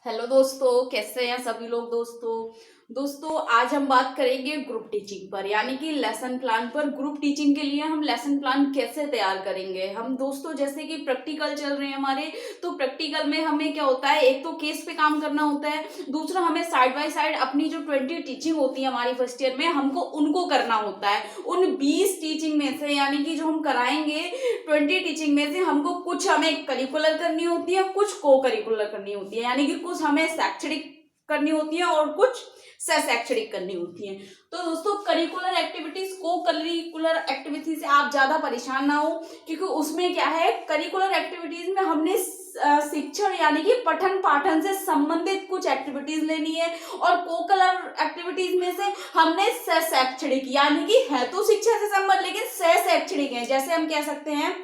Hello दोस्तों, कैसे हैं सभी लोग। दोस्तों आज हम बात करेंगे ग्रुप टीचिंग पर, यानी कि लेसन प्लान पर। ग्रुप टीचिंग के लिए हम लेसन प्लान कैसे तैयार करेंगे। हम दोस्तों जैसे कि प्रैक्टिकल चल रहे हैं हमारे, तो प्रैक्टिकल में हमें क्या होता है, एक तो केस पे काम करना होता है, दूसरा हमें साइड बाय साइड अपनी जो 20 टीचिंग होती है हमारी फर्स्ट ईयर में, हमको उनको करना होता है। उन 20 टीचिंग में से, यानी कि जो हम कराएंगे 20 टीचिंग में से, हमको कुछ हमें करिकुलर करनी होती है, कुछ को करिकुलर करनी होती है, यानी कि कुछ हमें शैक्षणिक करनी होती है और कुछ शैक्षणिक करनी होती है। तो दोस्तों करिकुलर एक्टिविटीज, को करिकुलर एक्टिविटी से आप ज्यादा परेशान ना हो, क्योंकि उसमें क्या है, करिकुलर एक्टिविटीज में हमने शिक्षण यानी कि पठन पाठन से संबंधित कुछ एक्टिविटीज लेनी है, और कोकलर एक्टिविटीज में से हमने शैक्षणिक, यानी कि है तो शिक्षा से संबंध लेकिन शैक्षणिक है। जैसे हम कह सकते हैं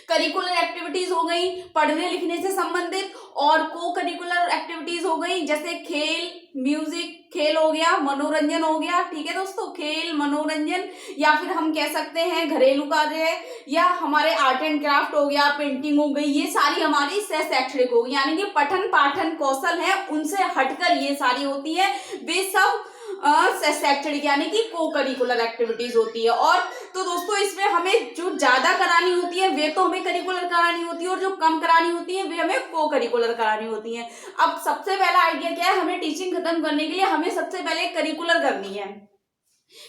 करिकुलर एक्टिविटीज हो गई पढ़ने लिखने से संबंधित, और को करिकुलर एक्टिविटीज हो गई जैसे खेल, म्यूजिक, खेल हो गया, मनोरंजन हो गया। ठीक है दोस्तों, खेल, मनोरंजन, या फिर हम कह सकते हैं घरेलू कार्य, या हमारे आर्ट एंड क्राफ्ट हो गया, पेंटिंग हो गई। ये सारी हमारी शैक्षणिक होगी, यानी कि पठन पाठन कौशल है उनसे हटकर ये सारी होती है, वे सब शैक्षणिक यानी कि को करिकुलर एक्टिविटीज होती है। और तो दोस्तों इसमें हमें जो ज्यादा करानी होती है वे तो हमें करिकुलर करानी होती है, और जो कम करानी होती है वे हमें को करिकुलर करानी होती है। अब सबसे पहला आइडिया क्या है, हमें टीचिंग खत्म करने के लिए हमें सबसे पहले करिकुलर करनी है।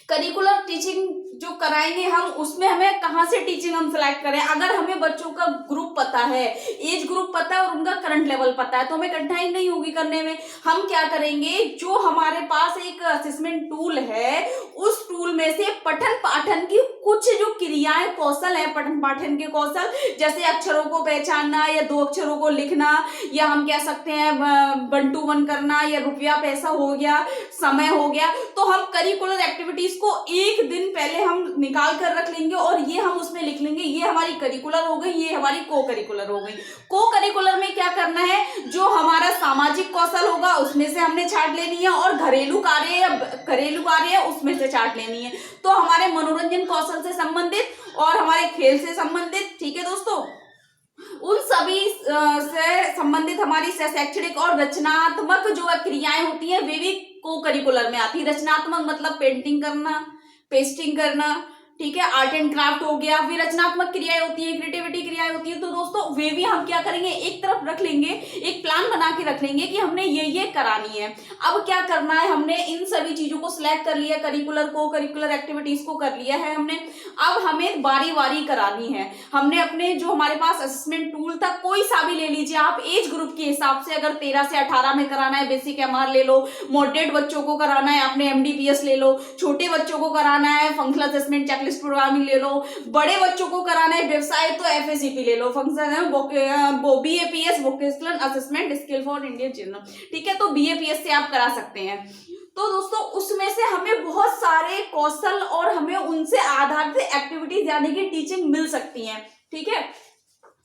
करिकुलर टीचिंग जो कराएंगे हम, उसमें हमें कहाँ से टीचिंग हम सिलेक्ट करें। अगर हमें बच्चों का ग्रुप पता है, एज ग्रुप पता है और उनका करंट लेवल पता है, तो हमें कठिनाई नहीं होगी करने में। हम क्या करेंगे, जो हमारे पास एक असेसमेंट टूल है, उस टूल में से पठन पाठन की कुछ जो क्रियाएं कौशल है, पठन पाठन के कौशल, जैसे अक्षरों को पहचानना या दो अक्षरों को लिखना, या हम कह सकते हैं 1 to 1 करना, या रुपया पैसा हो गया, समय हो गया, तो हम करिकुलर एक्टिविटीज को एक दिन पहले हम निकाल कर रख लेंगे और ये हम उसमें लिख लेंगे, ये हमारी करिकुलर हो गई, ये हमारी को करिकुलर हो गई। को करिकुलर में क्या करना है, जो हमारा सामाजिक कौशल होगा उसमें से हमने छांट लेनी है, और घरेलू कार्य है उसमें से छांट लेनी है। तो हमारे मनोरंजन कौशल से संबंधित और हमारे खेल से संबंधित, ठीक है दोस्तों, उन सभी से संबंधित हमारी शैक्षणिक और रचनात्मक जो क्रियाएं होती है वे भी को करिकुलर में आती है। रचनात्मक मतलब पेंटिंग करना, पेस्टिंग करना, ठीक है, आर्ट एंड क्राफ्ट हो गया, फिर रचनात्मक क्रियाएं होती है, क्रिएटिविटी क्रियाएं होती है। तो दोस्तों वे भी हम क्या करेंगे, एक तरफ रख लेंगे, एक प्लान बना के रख लेंगे कि हमने ये करानी है। अब क्या करना है, हमने इन सभी चीजों को सिलेक्ट कर लिया, करिकुलर को करिकुलर एक्टिविटीज को कर लिया है हमने। अब हमें बारी बारी करानी है। हमने अपने जो हमारे पास असेसमेंट टूल था, कोई सा भी ले लीजिए आप, एज ग्रुप के हिसाब से, अगर 13 से 18 में कराना है बेसिक एमआर ले लो, मॉडरेट बच्चों को कराना है अपने एमडीपीएस ले लो, छोटे बच्चों को कराना है फंक्शनल असेसमेंट चेकलिस्ट प्रोग्रामिंग ले लो, बड़े बच्चों को कराना है व्यवसाय तो एफएससीपी ले लो, फंक्शन है BAPS vocational assessment skill for Indian children. ठीक है, तो बीएपीएस से आप करा सकते हैं। तो दोस्तों उसमें से हमें बहुत सारे कौशल और हमें उनसे आधारित एक्टिविटीज यानी कि टीचिंग मिल सकती है। ठीक है,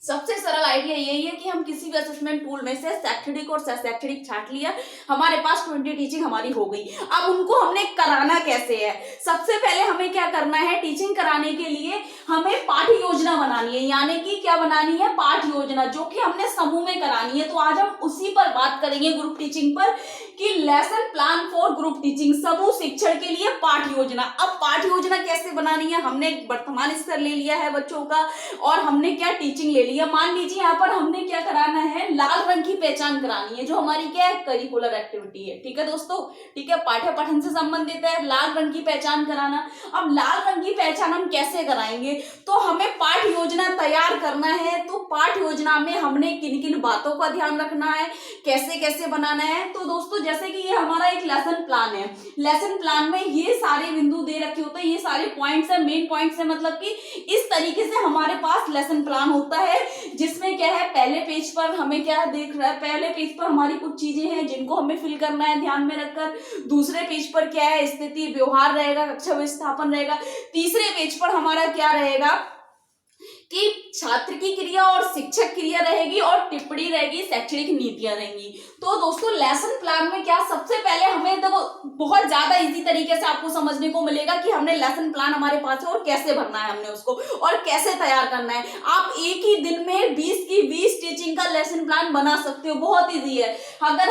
सबसे सरल आइडिया यही है कि हम किसी भी असेसमेंट टूल में से शैक्षणिक और शैक्षणिक छांट लिया, हमारे पास 20 टीचिंग हमारी हो गई। अब उनको हमने कराना कैसे है, सबसे पहले हमें क्या करना है, टीचिंग कराने के लिए हमें पाठ योजना बनानी है, यानी कि क्या बनानी है, पाठ योजना, जो कि हमने समूह में करानी है। तो आज हम उसी पर बात करेंगे, ग्रुप टीचिंग पर, कि lesson plan for group teaching, समूह शिक्षण के लिए पाठ योजना। अब पाठ योजना कैसे बनानी है, हमने वर्तमान स्तर ले लिया है बच्चों का, और हमने क्या टीचिंग ले लिया। मान लीजिए यहाँ पर हमने क्या कराना है, लाल रंग की पहचान करानी है, जो हमारी क्या है, करिकुलर एक्टिविटी है। ठीक है दोस्तों, ठीक है, पाठ्य पठन से संबंधित है, लाल रंग की पहचान कराना। अब लाल रंग की पहचान हम कैसे कराएंगे, तो हमें पाठ योजना तैयार करना है। तो पाठ योजना में हमने किन किन बातों का ध्यान रखना है, कैसे कैसे बनाना है। तो दोस्तों जैसे कि ये हमारा एक लेसन प्लान है, लेसन प्लान में ये सारे बिंदु दे रखे होते हैं, ये सारे पॉइंट्स है, मेन पॉइंट्स है, मतलब कि इस तरीके से हमारे पास लेसन प्लान होता है, जिसमें क्या है, पहले पेज पर हमें क्या देख रहा है, पहले पेज पर हमारी कुछ चीजें हैं जिनको हमें फिल करना है ध्यान में रखकर। दूसरे पेज पर क्या है, स्थिति व्यवहार रहेगा, कक्षा विस्थापन रहेगा। तीसरे पेज पर हमारा क्या रहेगा कि छात्र की क्रिया और शिक्षक क्रिया रहेगी, और टिप्पणी रहेगी, शैक्षणिक नीतियां रहेंगी। तो दोस्तों लेसन प्लान में क्या, सबसे पहले हमें देखो बहुत ज्यादा इजी तरीके से आपको समझने को मिलेगा कि हमने लेसन प्लान हमारे पास है और कैसे भरना है हमने उसको, और कैसे तैयार करना है। आप एक ही दिन में 20 की 20 टीचिंग का लेसन प्लान बना सकते हो, बहुत इजी है। अगर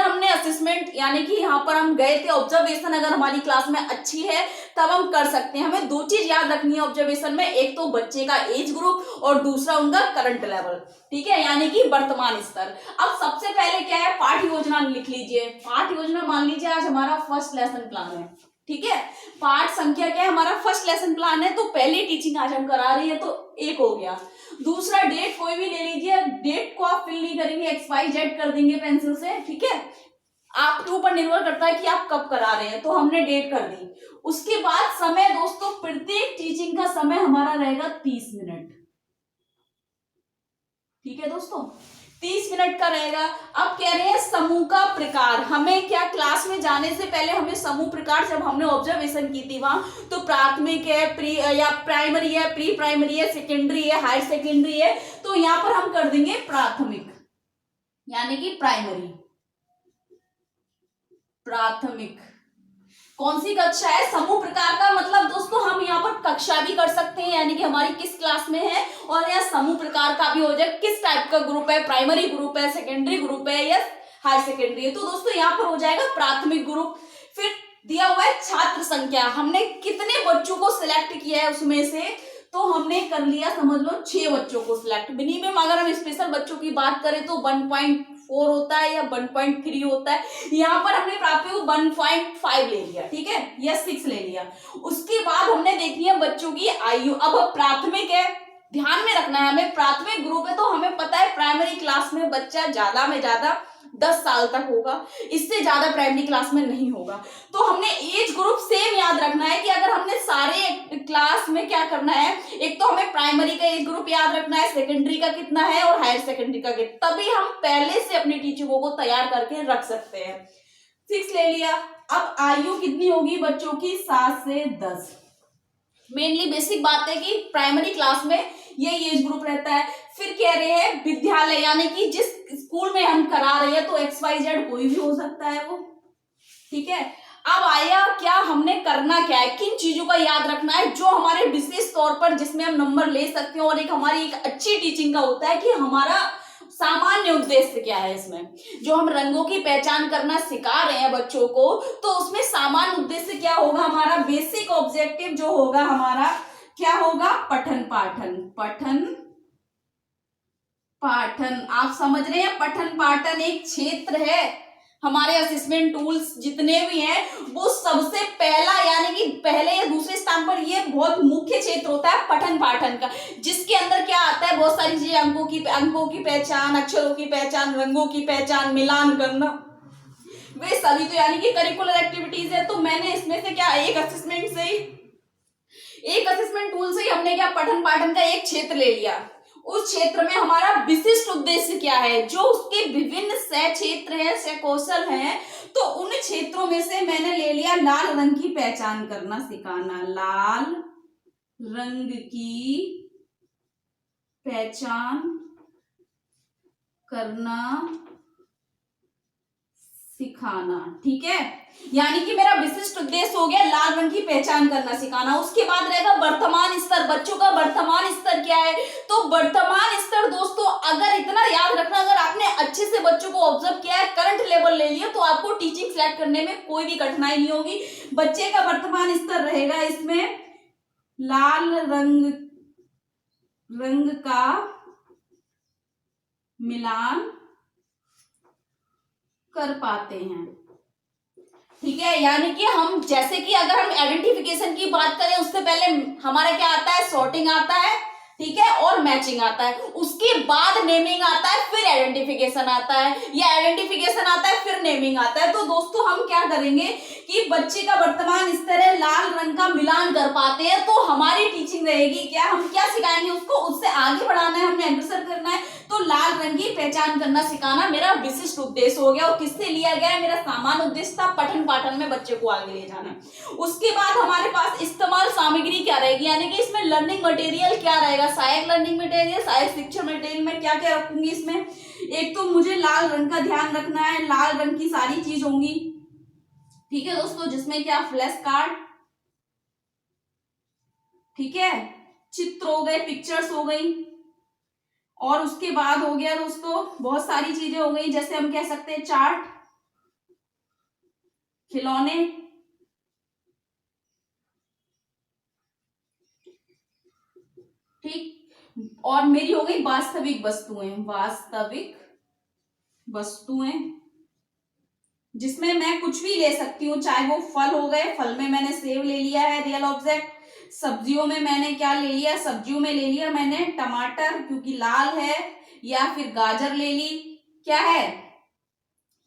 हमने असेसमेंट यानी कि यहाँ पर हम गए थे, ऑब्जर्वेशन अगर हमारी क्लास में अच्छी है तब हम कर सकते हैं। हमें दो चीज याद रखनी है ऑब्जर्वेशन में, एक तो बच्चे का एज ग्रुप और दूसरा उनका करंट लेवल, ठीक है, यानी कि वर्तमान स्तर। अब सबसे पहले क्या है, पाठ योजना लिख लीजिए। पाठ योजना मान लीजिए आज हमारा फर्स्ट लेसन प्लान है, ठीक है, पाठ संख्या क्या है, हमारा फर्स्ट लेसन प्लान है, तो पहली टीचिंग आज हम करा रही है तो एक हो गया। दूसरा डेट कोई भी ले लीजिए, डेट को आप फिल नहीं करेंगे, XYZ कर देंगे पेंसिल से, ठीक है, आपके ऊपर निर्भर करता है कि आप कब करा रहे हैं, तो हमने डेट कर दी। उसके बाद समय दोस्तों, प्रत्येक टीचिंग का समय हमारा रहेगा 30 मिनट, ठीक है दोस्तों, 30 मिनट का रहेगा। अब कह रहे हैं समूह का प्रकार, हमें क्या क्लास में जाने से पहले हमें समूह प्रकार, जब हमने ऑब्जर्वेशन की थी वहां, तो प्राथमिक है, प्री या प्राइमरी है, प्री प्राइमरी है, सेकेंडरी है, हायर सेकेंडरी है, तो यहां पर हम कर देंगे प्राथमिक यानी कि प्राइमरी, प्राथमिक। कौन सी कक्षा है, समूह प्रकार का मतलब दोस्तों हम यहाँ पर कक्षा भी कर सकते हैं, यानी कि हमारी किस क्लास में है, और यह समूह प्रकार का भी हो जाए, किस टाइप का ग्रुप है, प्राइमरी ग्रुप है, सेकेंडरी ग्रुप है या हायर सेकेंडरी है, तो दोस्तों यहाँ पर हो जाएगा प्राथमिक ग्रुप। फिर दिया हुआ है छात्र संख्या, हमने कितने बच्चों को सिलेक्ट किया है उसमें से, तो हमने कर लिया समझ लो 6 बच्चों को सिलेक्ट। मिनिमम अगर हम स्पेशल बच्चों की बात करें तो 1.4 होता है या 1.3 होता है, यहाँ पर हमने प्राप्त को 1.5 ले लिया, ठीक है, या 6 ले लिया। उसके बाद हमने देखी है बच्चों की आयु। अब प्राथमिक है, ध्यान में रखना है हमें, प्राथमिक ग्रुप है तो हमें पता है प्राइमरी क्लास में बच्चा ज्यादा में ज्यादा 10 साल तक होगा, इससे ज्यादा प्राइमरी क्लास में नहीं होगा। तो हमने एज ग्रुप सेम याद रखना है कि अगर हमने सारे क्लास में क्या करना है, एक तो हमें प्राइमरी का एज ग्रुप याद रखना है, सेकेंडरी का कितना है और हायर सेकेंडरी का कितना, तभी हम पहले से अपनी टीचरों को तैयार करके रख सकते हैं। 6 ले लिया। अब आयु कितनी होगी बच्चों की, 7 से 10। मेनली बेसिक बात है कि प्राइमरी क्लास में ये एज ग्रुप रहता है। फिर कह रहे हैं विद्यालय, यानी कि जिस स्कूल में हम करा रहे हैं, तो XYZ कोई भी हो सकता है वो, ठीक है। अब आया क्या, हमने करना क्या है, किन चीजों का याद रखना है जो हमारे विशेष तौर पर जिसमें हम नंबर ले सकते हैं, और एक हमारी एक अच्छी टीचिंग का होता है कि हमारा सामान्य उद्देश्य क्या है। इसमें जो हम रंगों की पहचान करना सिखा रहे हैं बच्चों को, तो उसमें सामान्य उद्देश्य क्या होगा, हमारा बेसिक ऑब्जेक्टिव जो होगा हमारा क्या होगा, पठन पाठन। पठन पाठन, आप समझ रहे हैं, पठन पाठन एक क्षेत्र है। हमारे असेसमेंट टूल्स जितने भी हैं वो सबसे पहला यानी कि पहले या दूसरे स्थान पर ये बहुत मुख्य क्षेत्र होता है पठन पाठन का, जिसके अंदर क्या आता है, बहुत सारी चीजें, अंकों की पहचान, अक्षरों की पहचान, रंगों की पहचान, मिलान करना, वे सभी तो यानी कि करिकुलर एक्टिविटीज है। तो मैंने इसमें से क्या, एक असेसमेंट टूल से ही हमने क्या, पठन पाठन का एक क्षेत्र ले लिया। उस क्षेत्र में हमारा विशिष्ट उद्देश्य क्या है, जो उसके विभिन्न सह क्षेत्र है, सह कौशल है, तो उन क्षेत्रों में से मैंने ले लिया लाल रंग की पहचान करना सिखाना। लाल रंग की पहचान करना सिखाना, ठीक है, यानी कि मेरा विशिष्ट उद्देश्य हो गया लाल रंग की पहचान करना सिखाना। उसके बाद रहेगा वर्तमान स्तर, बच्चों का वर्तमान स्तर क्या है, तो वर्तमान स्तर दोस्तों अगर इतना याद रखना, अगर आपने अच्छे से बच्चों को ऑब्जर्व किया है, करंट लेवल ले लिया, तो आपको टीचिंग सिलेक्ट करने में कोई भी कठिनाई नहीं होगी। बच्चे का वर्तमान स्तर रहेगा इसमें लाल रंग का मिलान कर पाते हैं, ठीक है, यानी कि हम जैसे कि अगर हम आइडेंटिफिकेशन की बात करें, उससे पहले हमारा क्या आता है, सॉर्टिंग आता है, ठीक है, और मैचिंग आता है, उसके बाद नेमिंग आता है, फिर आइडेंटिफिकेशन आता है, या आइडेंटिफिकेशन आता है फिर नेमिंग आता है। तो दोस्तों हम क्या करेंगे कि बच्चे का वर्तमान स्तर है, लाल रंग का मिलान कर पाते हैं, तो हमारी टीचिंग रहेगी क्या, हम क्या सिखाएंगे उसको, उससे आगे बढ़ाना है, हमने अग्रसर करना है, तो लाल रंग की पहचान करना सिखाना मेरा विशिष्ट उद्देश्य हो गया। और किससे लिया गया है, मेरा सामान्य उद्देश्य था पठन पाठन में बच्चे को आगे ले जाना। उसके बाद हमारे पास इस्तेमाल सामग्री क्या रहेगी, यानी कि इसमें लर्निंग मटेरियल क्या रहेगा, सहायक लर्निंग मटेरियल, सहायक शिक्षण मटेरियल में क्या क्या रखूंगी इसमें, एक तो मुझे लाल रंग का ध्यान रखना है, लाल रंग की सारी चीज होंगी, ठीक है दोस्तों, जिसमें क्या, फ्लैश कार्ड, ठीक है, चित्र हो गए, पिक्चर्स हो गई, और उसके बाद हो गया दोस्तों बहुत सारी चीजें हो गई, जैसे हम कह सकते हैं चार्ट, खिलौने, ठीक। और मेरी हो गई वास्तविक वस्तुएं, वास्तविक वस्तुएं जिसमें मैं कुछ भी ले सकती हूँ, चाहे वो फल हो गए, फल में मैंने सेब ले लिया है रियल ऑब्जेक्ट। सब्जियों में मैंने क्या ले लिया, सब्जियों में ले लिया मैंने टमाटर क्योंकि लाल है, या फिर गाजर ले ली, क्या है,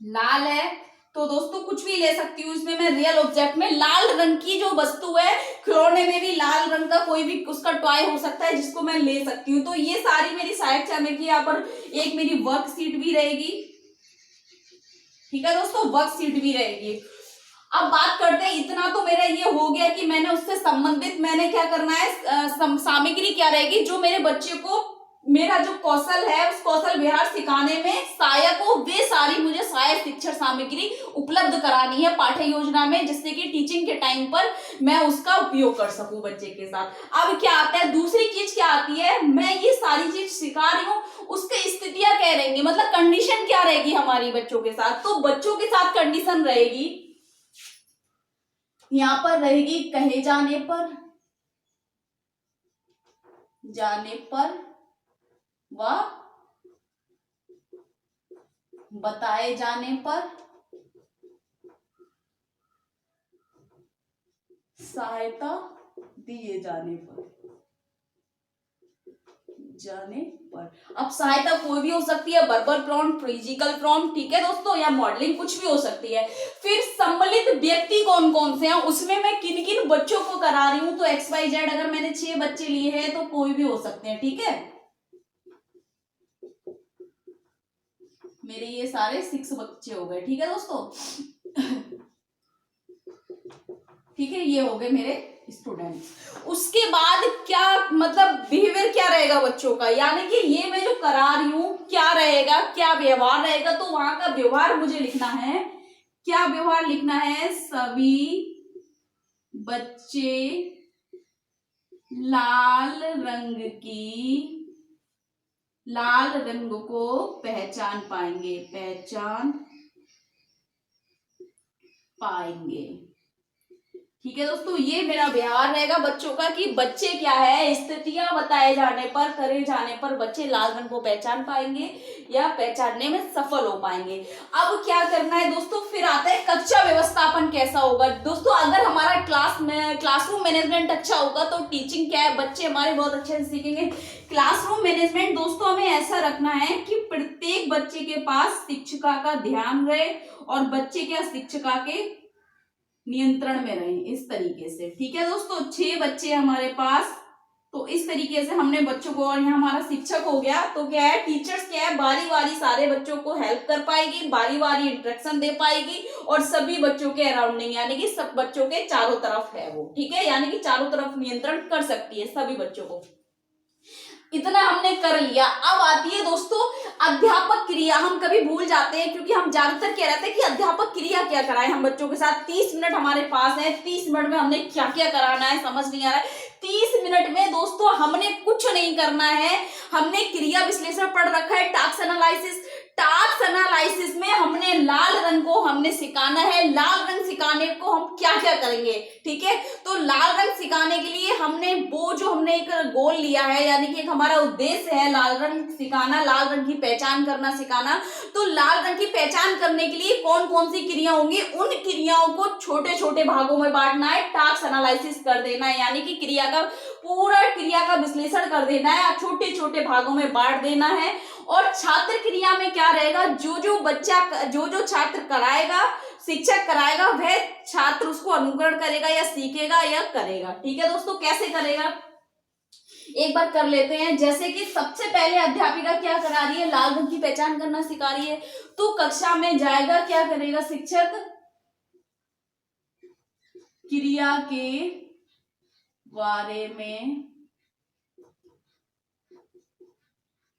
लाल है। तो दोस्तों कुछ भी ले सकती हूँ इसमें मैं रियल ऑब्जेक्ट में। लाल रंग की जो वस्तु है, खिलौने में भी लाल रंग का कोई भी उसका टॉय हो सकता है जिसको मैं ले सकती हूँ। तो ये सारी मेरी सहायक सामग्री, यहाँ पर एक मेरी वर्कशीट भी रहेगी, ठीक है दोस्तों, वर्कशीट भी रहेगी। अब बात करते हैं, इतना तो मेरा ये हो गया कि मैंने उससे संबंधित मैंने क्या करना है, सामग्री क्या रहेगी जो मेरे बच्चे को मेरा जो कौशल है उस कौशल विहार सिखाने में सहायक हो, वे सारी मुझे सहायक शिक्षण सामग्री उपलब्ध करानी है पाठ्य योजना में, जिससे कि टीचिंग के टाइम पर मैं उसका उपयोग कर सकूं बच्चे के साथ। अब क्या आता है, दूसरी चीज क्या आती है, मैं ये सारी चीज सिखा रही हूँ, उसके स्थितियां क्या रहेंगी, मतलब कंडीशन क्या रहेगी हमारी बच्चों के साथ। तो बच्चों के साथ कंडीशन रहेगी, यहां पर रहेगी कहे जाने पर व बताए जाने पर, सहायता दिए जाने पर। अब सहायता कोई भी हो सकती है, वर्बल प्रॉम्प्ट, फिजिकल प्रॉम्प्ट, ठीक है दोस्तों, या मॉडलिंग कुछ भी हो सकती है। फिर सम्मिलित व्यक्ति कौन कौन से हैं, उसमें मैं किन किन बच्चों को करा रही हूं, तो XYZ अगर मैंने 6 बच्चे लिए हैं तो कोई भी हो सकते हैं, ठीक है। मेरे ये सारे 6 बच्चे हो गए, ठीक है दोस्तों। ठीक है, ये हो गए मेरे स्टूडेंट। उसके बाद क्या मतलब बिहेवियर क्या रहेगा बच्चों का, यानी कि ये मैं जो करा रही हूं क्या रहेगा, क्या व्यवहार रहेगा, तो वहां का व्यवहार मुझे लिखना है। क्या व्यवहार लिखना है, सभी बच्चे लाल रंग को पहचान पाएंगे, ठीक है दोस्तों। ये मेरा व्यवहार रहेगा बच्चों का कि बच्चे क्या है, स्थितियां बताए जाने पर, करे जाने पर बच्चे लाल रंग को पहचान पाएंगे या पहचानने में सफल हो पाएंगे। अब क्या करना है दोस्तों, फिर आता है कक्षा व्यवस्थापन कैसा होगा। दोस्तों अगर हमारा क्लासरूम मैनेजमेंट अच्छा होगा तो टीचिंग क्या है, बच्चे हमारे बहुत अच्छे से सीखेंगे। क्लासरूम मैनेजमेंट दोस्तों हमें ऐसा रखना है कि प्रत्येक बच्चे के पास शिक्षिका का ध्यान रहे और बच्चे क्या शिक्षिका के नियंत्रण में रहें, इस तरीके से, ठीक है दोस्तों। 6 बच्चे हमारे पास, तो इस तरीके से हमने बच्चों को, और यहाँ हमारा शिक्षक हो गया, तो क्या है टीचर्स क्या है बारी बारी सारे बच्चों को हेल्प कर पाएगी, बारी बारी इंस्ट्रक्शन दे पाएगी, और सभी बच्चों के अराउंडिंग यानी कि सब बच्चों के चारों तरफ है वो, ठीक है, यानी कि चारों तरफ नियंत्रण कर सकती है सभी बच्चों को। इतना हमने कर लिया। अब आती है दोस्तों अध्यापक क्रिया। हम कभी भूल जाते हैं क्योंकि हम ज्यादातर कह रहे थे कि अध्यापक क्रिया क्या कराए हम बच्चों के साथ। 30 मिनट हमारे पास है, 30 मिनट में हमने क्या क्या कराना है समझ नहीं आ रहा है। 30 मिनट में दोस्तों हमने कुछ नहीं करना है। हमने क्रिया विश्लेषण पढ़ रखा है, टास्क एनालिसिस। टास्क एनालिसिस में हमने लाल रंग को हमने सिखाना है। लाल रंग सिखाने को हम क्या क्या करेंगे, ठीक है। तो लाल रंग सिखाने के लिए हमने वो जो हमने एक गोल लिया है, यानी कि एक हमारा उद्देश्य है लाल रंग सिखाना, लाल रंग की पहचान करना सिखाना। तो लाल रंग की पहचान करने के लिए कौन कौन सी क्रिया होंगी, उन क्रियाओं को छोटे छोटे भागों में बांटना है, टास्क एनालिसिस कर देना है, यानी कि क्रिया का पूरा क्रिया का विश्लेषण कर देना है, छोटे छोटे भागों में बांट देना है। और छात्र क्रिया में क्या रहेगा, जो जो छात्र कराएगा, शिक्षक कराएगा, वह छात्र उसको अनुकरण करेगा या सीखेगा या करेगा, ठीक है दोस्तों। कैसे करेगा एक बार कर लेते हैं। जैसे कि सबसे पहले अध्यापिका क्या करा रही है, लाल रंग की पहचान करना सिखा रही है, तो कक्षा में जाएगा, क्या करेगा शिक्षक, क्रिया के बारे में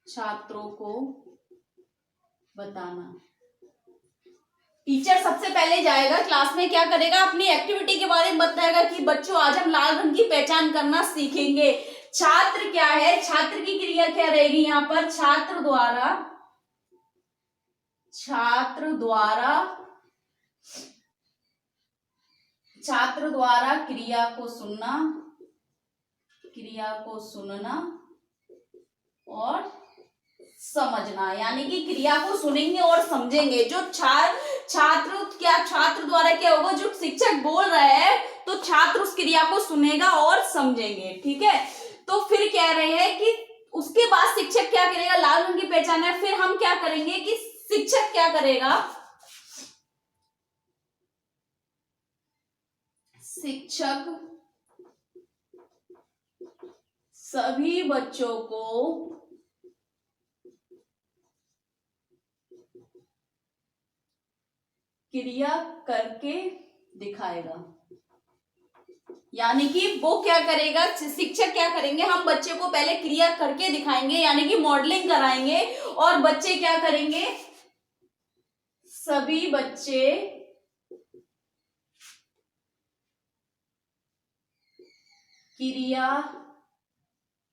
छात्रों को बताना। टीचर सबसे पहले जाएगा क्लास में, क्या करेगा, अपनी एक्टिविटी के बारे में बताएगा कि बच्चों आज हम लाल रंग की पहचान करना सीखेंगे। छात्र क्या है, छात्र की क्रिया क्या रहेगी यहाँ पर, छात्र द्वारा क्रिया को सुनना और समझना, यानी कि क्रिया को सुनेंगे और समझेंगे। जो छात्र द्वारा क्या होगा, जो शिक्षक बोल रहे हैं तो छात्र उस क्रिया को सुनेगा और समझेंगे, ठीक है। तो फिर कह रहे हैं कि उसके बाद शिक्षक क्या करेगा, लाल रंग की पहचान है, फिर हम क्या करेंगे कि शिक्षक क्या करेगा, शिक्षक सभी बच्चों को क्रिया करके दिखाएगा। यानी कि वो क्या करेगा, शिक्षक क्या करेंगे, हम बच्चे को पहले क्रिया करके दिखाएंगे, यानी कि मॉडलिंग कराएंगे, और बच्चे क्या करेंगे, सभी बच्चे क्रिया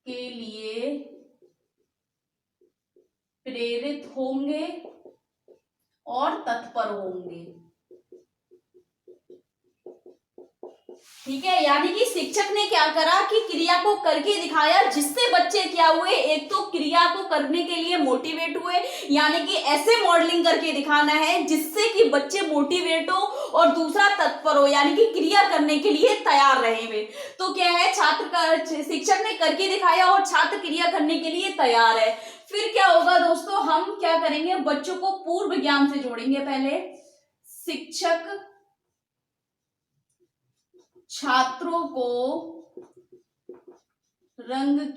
के लिए प्रेरित होंगे और तत्पर होंगे, ठीक है। यानी कि शिक्षक ने क्या करा कि क्रिया को करके दिखाया, जिससे बच्चे क्या हुए, एक तो क्रिया को करने के लिए मोटिवेट हुए, यानी कि ऐसे मॉडलिंग करके दिखाना है जिससे कि बच्चे मोटिवेट हो, और दूसरा तत्पर हो, यानी कि क्रिया करने के लिए तैयार रहे वे। तो क्या है, शिक्षक ने करके दिखाया और छात्र क्रिया करने के लिए तैयार है। फिर क्या होगा दोस्तों, हम क्या करेंगे, बच्चों को पूर्व ज्ञान से जोड़ेंगे। पहले शिक्षक छात्रों को रंगों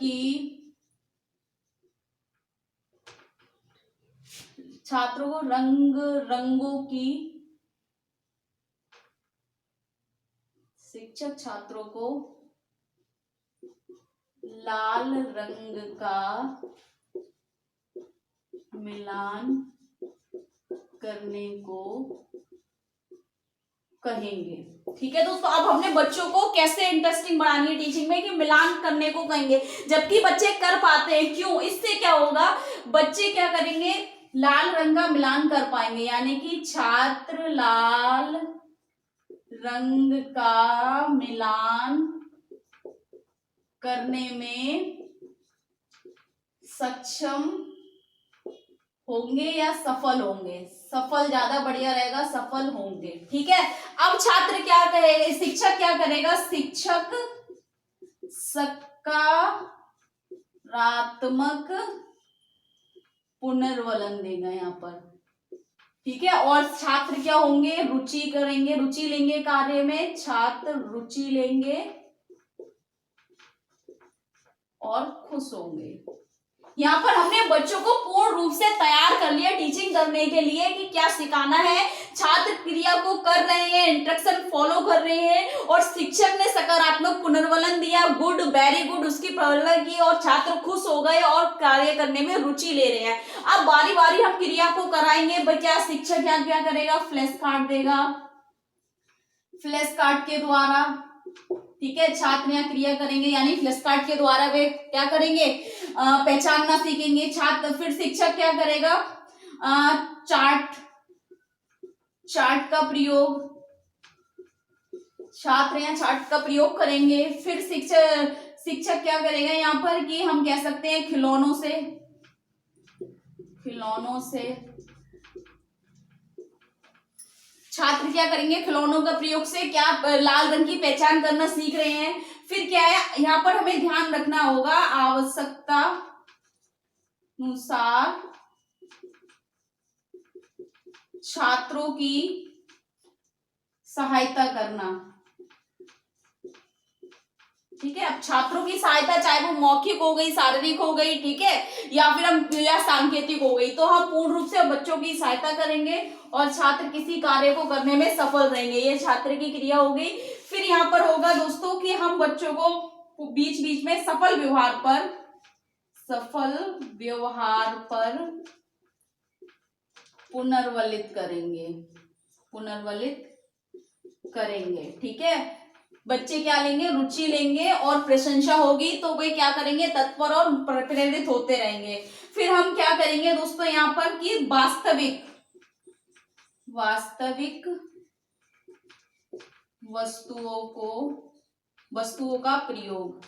की शिक्षक छात्रों को लाल रंग का मिलान करने को कहेंगे, ठीक है दोस्तों। अब हमने बच्चों को कैसे इंटरेस्टिंग बढ़ानी है टीचिंग में, कि मिलान करने को कहेंगे, जबकि बच्चे कर पाते हैं। क्यों, इससे क्या होगा, बच्चे क्या करेंगे, लाल रंग का मिलान कर पाएंगे, यानी कि छात्र लाल रंग का मिलान करने में सक्षम होंगे या सफल होंगे, सफल ज्यादा बढ़िया रहेगा, सफल होंगे, ठीक है। अब छात्र क्या करेगा, शिक्षक क्या करेगा, शिक्षक सकारात्मक पुनर्वलन देगा यहाँ पर, ठीक है। और छात्र क्या होंगे, रुचि करेंगे, रुचि लेंगे कार्य में, छात्र रुचि लेंगे और खुश होंगे। यहाँ पर हमने बच्चों को पूर्ण रूप से तैयार कर लिया टीचिंग करने के लिए, कि क्या सिखाना है। छात्र क्रिया को कर रहे हैं, इंस्ट्रक्शन फॉलो कर रहे हैं, और शिक्षक ने सकारात्मक पुनर्वलन दिया, गुड, वेरी गुड, उसकी प्रवृत्ति की, और छात्र खुश हो गए और कार्य करने में रुचि ले रहे हैं। अब बारी बारी हम क्रिया को कराएंगे। क्या शिक्षक यहाँ क्या करेगा, फ्लैश कार्ड देगा, फ्लैश कार्ड के द्वारा, ठीक है। छात्र यहाँ क्रिया करेंगे, यानी फ्लैश कार्ड के द्वारा वे क्या करेंगे, पहचानना सीखेंगे छात्र। फिर शिक्षक क्या करेगा, चार्ट का प्रयोग, छात्र यहाँ चार्ट का प्रयोग करेंगे। फिर शिक्षक क्या करेगा यहाँ पर, कि हम कह सकते हैं खिलौनों से छात्र क्या करेंगे, खिलौनों का प्रयोग से क्या लाल रंग की पहचान करना सीख रहे हैं। फिर क्या है, यहाँ पर हमें ध्यान रखना होगा, आवश्यकता अनुसार छात्रों की सहायता करना, ठीक है। अब छात्रों की सहायता चाहे वो मौखिक हो गई, शारीरिक हो गई, ठीक है, या फिर या सांकेतिक हो गई, तो हम पूर्ण रूप से बच्चों की सहायता करेंगे और छात्र किसी कार्य को करने में सफल रहेंगे। ये छात्र की क्रिया हो गई। फिर यहाँ पर होगा दोस्तों कि हम बच्चों को बीच बीच में सफल व्यवहार पर पुनर्वलित करेंगे, ठीक है। बच्चे क्या लेंगे, रुचि लेंगे और प्रशंसा होगी तो वे क्या करेंगे, तत्पर और प्रेरित होते रहेंगे। फिर हम क्या करेंगे दोस्तों यहाँ पर कि वास्तविक वस्तुओं का प्रयोग।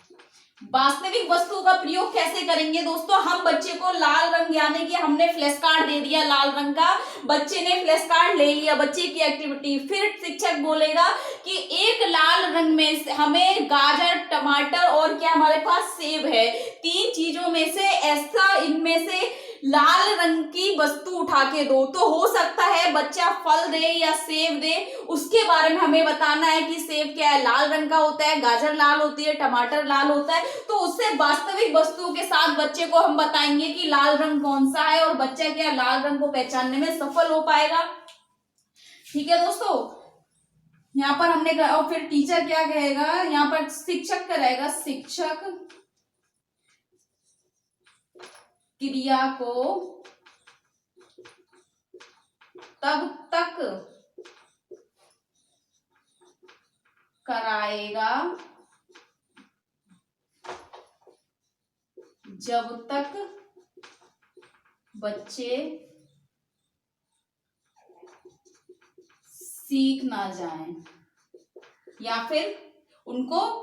वास्तविक वस्तुओं का प्रयोग कैसे करेंगे दोस्तों, हम बच्चे को लाल रंग, यानी कि हमने फ्लैश कार्ड दे दिया लाल रंग का, बच्चे ने फ्लैश कार्ड ले लिया, बच्चे की एक्टिविटी, फिर शिक्षक बोलेगा कि एक लाल रंग में से हमें गाजर, टमाटर और क्या हमारे पास सेब है, तीन चीजों में से ऐसा इनमें से लाल रंग की वस्तु उठा के दो। तो हो सकता है बच्चा फल दे या सेब दे, उसके बारे में हमें बताना है कि सेब क्या है, लाल रंग का होता है, गाजर लाल होती है, टमाटर लाल होता है। तो उससे वास्तविक वस्तुओं के साथ बच्चे को हम बताएंगे कि लाल रंग कौन सा है, और बच्चा क्या लाल रंग को पहचानने में सफल हो पाएगा। ठीक है दोस्तों, यहाँ पर हमने, और फिर टीचर क्या कहेगा, यहाँ पर शिक्षक करेगा, शिक्षक क्रिया को तब तक कराएगा जब तक बच्चे सीख ना जाएं, या फिर उनको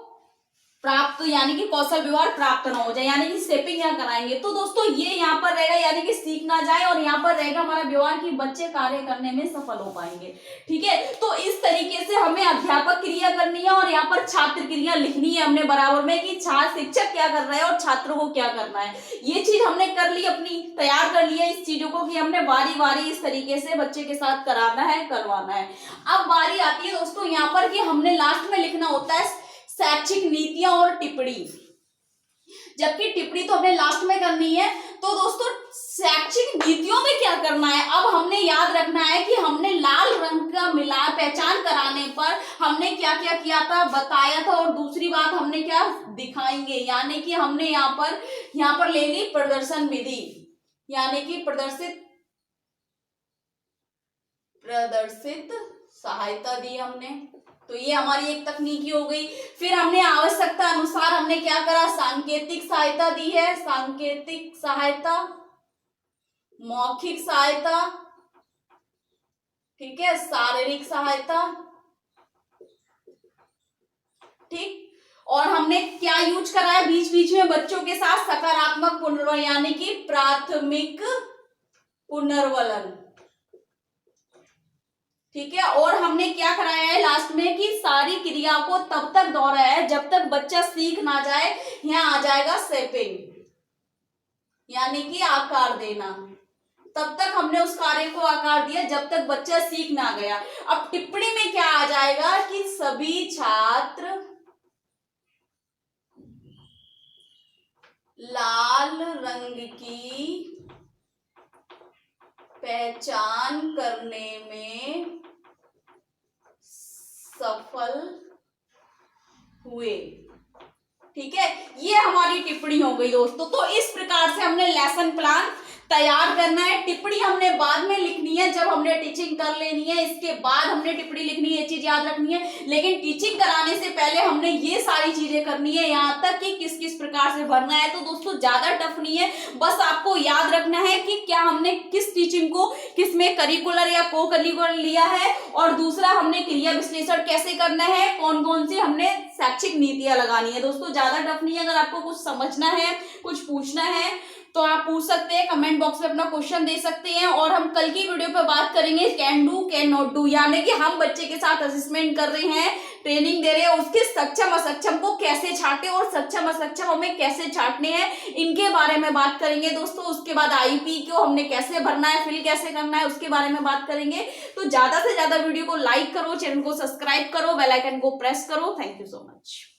प्राप्त, यानी कि कौशल व्यवहार प्राप्त ना हो जाए, यानी कि शेपिंग यहाँ कराएंगे। तो दोस्तों ये यहाँ पर रहेगा, यानी कि सीख ना जाए, और यहाँ पर रहेगा हमारा व्यवहार कि बच्चे कार्य करने में सफल हो पाएंगे। ठीक है, तो इस तरीके से हमें अध्यापक क्रिया करनी है और यहाँ पर छात्र क्रिया लिखनी है हमने बराबर में, कि शिक्षक क्या कर रहा है और छात्रों को क्या करना है। ये चीज हमने कर ली, अपनी तैयार कर लिया इस चीजों को, कि हमने बारी बारी इस तरीके से बच्चे के साथ कराना है, करवाना है। अब बारी आती है दोस्तों यहाँ पर कि हमने लास्ट में लिखना होता है शैक्षिक नीतियां और टिप्पणी, जबकि टिप्पणी तो हमने लास्ट में करनी है। तो दोस्तों शैक्षिक नीतियों में क्या करना है, अब हमने याद रखना है कि हमने लाल रंग का मिला पहचान कराने पर हमने क्या क्या किया था, बताया था, और दूसरी बात हमने क्या दिखाएंगे, यानी कि हमने यहाँ पर ले ली प्रदर्शन विधि, यानी कि प्रदर्शित सहायता दी हमने। तो ये हमारी एक तकनीकी हो गई। फिर हमने आवश्यकता अनुसार हमने क्या करा, सांकेतिक सहायता दी है, सांकेतिक सहायता, मौखिक सहायता, ठीक है, शारीरिक सहायता, ठीक। और हमने क्या यूज करा है बीच बीच में बच्चों के साथ, सकारात्मक पुनर्वलन, यानी कि प्राथमिक पुनर्वलन, ठीक है। और हमने क्या कराया है लास्ट में कि सारी क्रिया को तब तक दोहराया है जब तक बच्चा सीख ना जाए। यहाँ आ जाएगा शेपिंग, यानी कि आकार देना, तब तक हमने उस कार्य को आकार दिया जब तक बच्चा सीख ना गया। अब टिप्पणी में क्या आ जाएगा कि सभी छात्र लाल रंग की पहचान करने में सफल हुए। ठीक है, ये हमारी टिप्पणी हो गई दोस्तों। तो इस प्रकार से हमने लेसन प्लान तैयार करना है। टिप्पणी हमने बाद में लिखनी है जब हमने टीचिंग कर लेनी है, इसके बाद हमने टिप्पणी लिखनी है, ये चीज याद रखनी है। लेकिन टीचिंग कराने से पहले हमने ये सारी चीजें करनी है, यहाँ तक कि किस किस प्रकार से भरना है। तो दोस्तों ज्यादा टफ नहीं है, बस आपको याद रखना है कि क्या हमने किस टीचिंग को किस में करिकुलर या को करिकुलर लिया है, और दूसरा हमने क्रिया विश्लेषण कैसे करना है, कौन कौन सी हमने शैक्षिक नीतियां लगानी है। दोस्तों ज्यादा टफ नहीं है, अगर आपको कुछ समझना है, कुछ पूछना है तो आप पूछ सकते हैं, कमेंट बॉक्स में अपना क्वेश्चन दे सकते हैं। और हम कल की वीडियो पे बात करेंगे can do can not do, यानी कि हम बच्चे के साथ असेसमेंट कर रहे हैं, ट्रेनिंग दे रहे हैं, उसके सक्षम असक्षम को कैसे छांटे और सक्षम असक्षम हमें कैसे छांटने हैं, इनके बारे में बात करेंगे दोस्तों। उसके बाद आईपी को हमने कैसे भरना है, फिल कैसे करना है, उसके बारे में बात करेंगे। तो ज्यादा से ज्यादा वीडियो को लाइक करो, चैनल को सब्सक्राइब करो, बेल आइकन को प्रेस करो। Thank you so much.